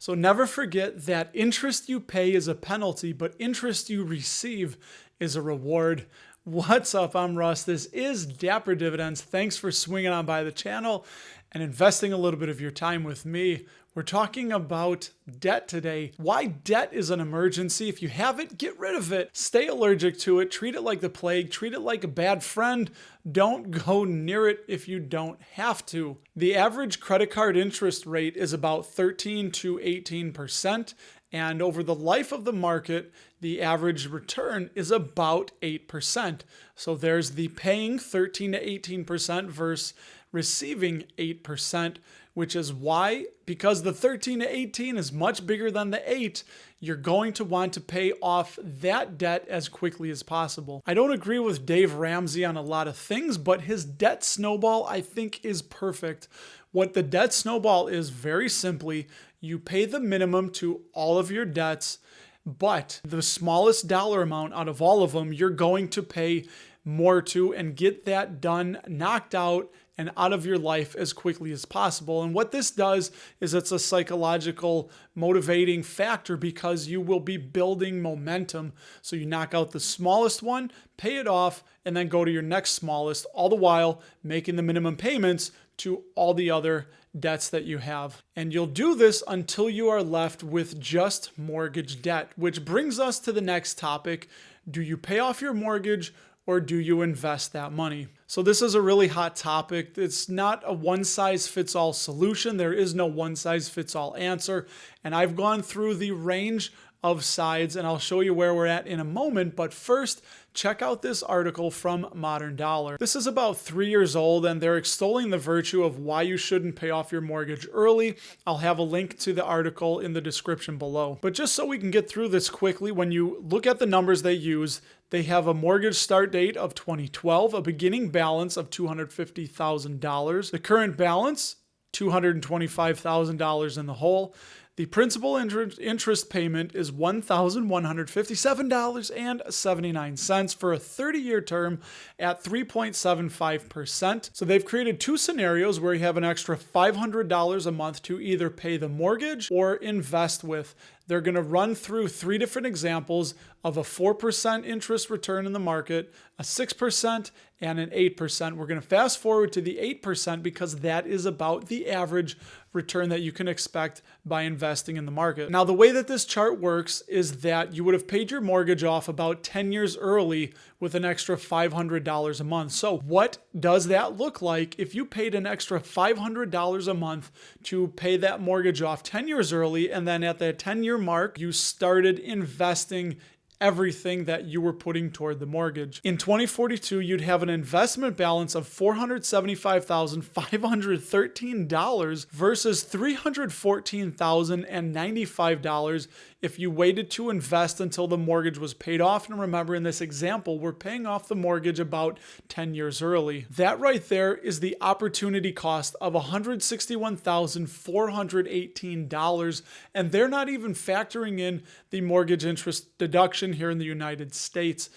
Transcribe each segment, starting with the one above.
So never forget that interest you pay is a penalty, but interest you receive is a reward. What's up? I'm Russ. This is Dapper Dividends. Thanks for swinging on by the channel and investing a little bit of your time with me. We're talking about debt today. Why debt is an emergency. If you have it, get rid of it. Stay allergic to it. Treat it like the plague. Treat it like a bad friend. Don't go near it if you don't have to. The average credit card interest rate is about 13 to 18%. And over the life of the market, the average return is about 8%. So there's the paying 13 to 18% versus receiving 8%, which is why, because the 13 to 18 is much bigger than the 8, you're going to want to pay off that debt as quickly as possible. I don't agree with Dave Ramsey on a lot of things, but his debt snowball, I think, is perfect. What the debt snowball is, very simply, you pay the minimum to all of your debts, but the smallest dollar amount out of all of them, you're going to pay more to and get that done, knocked out, and out of your life as quickly as possible. And what this does is it's a psychological motivating factor because you will be building momentum. So you knock out the smallest one, pay it off, and then go to your next smallest, all the while making the minimum payments to all the other debts that you have. And you'll do this until you are left with just mortgage debt, which brings us to the next topic. Do you pay off your mortgage or do you invest that money? So this is a really hot topic. It's not a one-size-fits-all solution. There is no one-size-fits-all answer. And I've gone through the range of sides, and I'll show you where we're at in a moment. But first, check out this article from Modern Dollar. This is about 3 years old, and they're extolling the virtue of why you shouldn't pay off your mortgage early. I'll have a link to the article in the description below. But just so we can get through this quickly, when you look at the numbers they use, they have a mortgage start date of 2012, a beginning balance of $250,000, the current balance, $225,000 in the hole. The principal interest payment is $1,157.79 for a 30-year term at 3.75%. So they've created two scenarios where you have an extra $500 a month to either pay the mortgage or invest with. They're going to run through three different examples of a 4% interest return in the market, a 6%, and an 8%. We're going to fast forward to the 8% because that is about the average return that you can expect by investing in the market. Now, the way that this chart works is that you would have paid your mortgage off about 10 years early with an extra $500 a month. So what does that look like if you paid an extra $500 a month to pay that mortgage off 10 years early, and then at that 10-year mark, you started investing everything that you were putting toward the mortgage? In 2042, you'd have an investment balance of $475,513 versus $314,095 if you waited to invest until the mortgage was paid off. And remember, in this example, we're paying off the mortgage about 10 years early. That right there is the opportunity cost of $161,418, and they're not even factoring in the mortgage interest deduction here in the United States.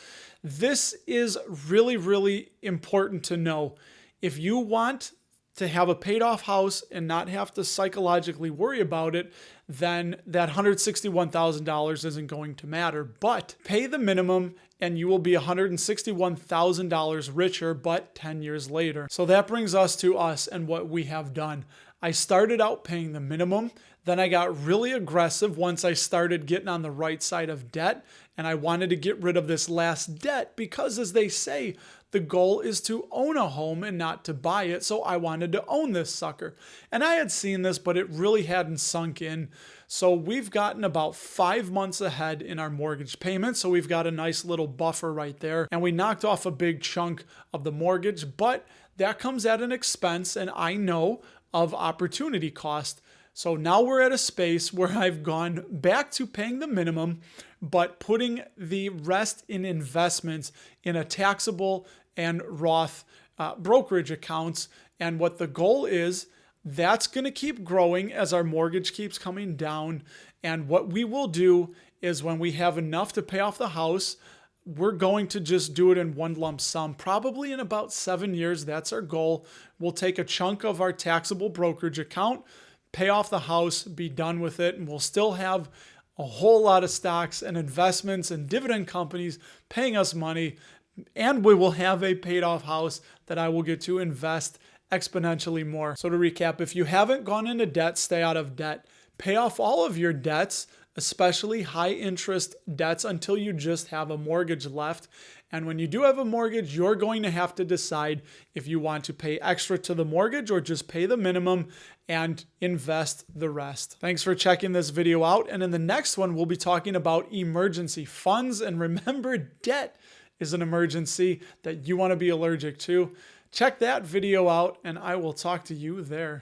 This is really, really important to know. If you want to have a paid off house and not have to psychologically worry about it, then that $161,000 isn't going to matter. But pay the minimum and you will be $161,000 richer, but 10 years later. So that brings us to us and what we have done. I started out paying the minimum. Then I got really aggressive once I started getting on the right side of debt, and I wanted to get rid of this last debt because, as they say, the goal is to own a home and not to buy it. So I wanted to own this sucker. And I had seen this, but it really hadn't sunk in. So we've gotten about 5 months ahead in our mortgage payment. So we've got a nice little buffer right there. And we knocked off a big chunk of the mortgage, but that comes at an expense, and I know, of opportunity cost. So now we're at a space where I've gone back to paying the minimum, but putting the rest in investments in a taxable and Roth brokerage accounts. And what the goal is, that's going to keep growing as our mortgage keeps coming down. And what we will do is when we have enough to pay off the house, we're going to just do it in one lump sum, probably in about 7 years. That's our goal. We'll take a chunk of our taxable brokerage account, pay off the house, be done with it, and we'll still have a whole lot of stocks and investments and dividend companies paying us money, and we will have a paid off house that I will get to invest exponentially more. So to recap, if you haven't gone into debt, stay out of debt. Pay off all of your debts, especially high interest debts, until you just have a mortgage left. And when you do have a mortgage, you're going to have to decide if you want to pay extra to the mortgage or just pay the minimum and invest the rest. Thanks for checking this video out. And in the next one, we'll be talking about emergency funds. And remember, debt is an emergency that you want to be allergic to. Check that video out, and I will talk to you there.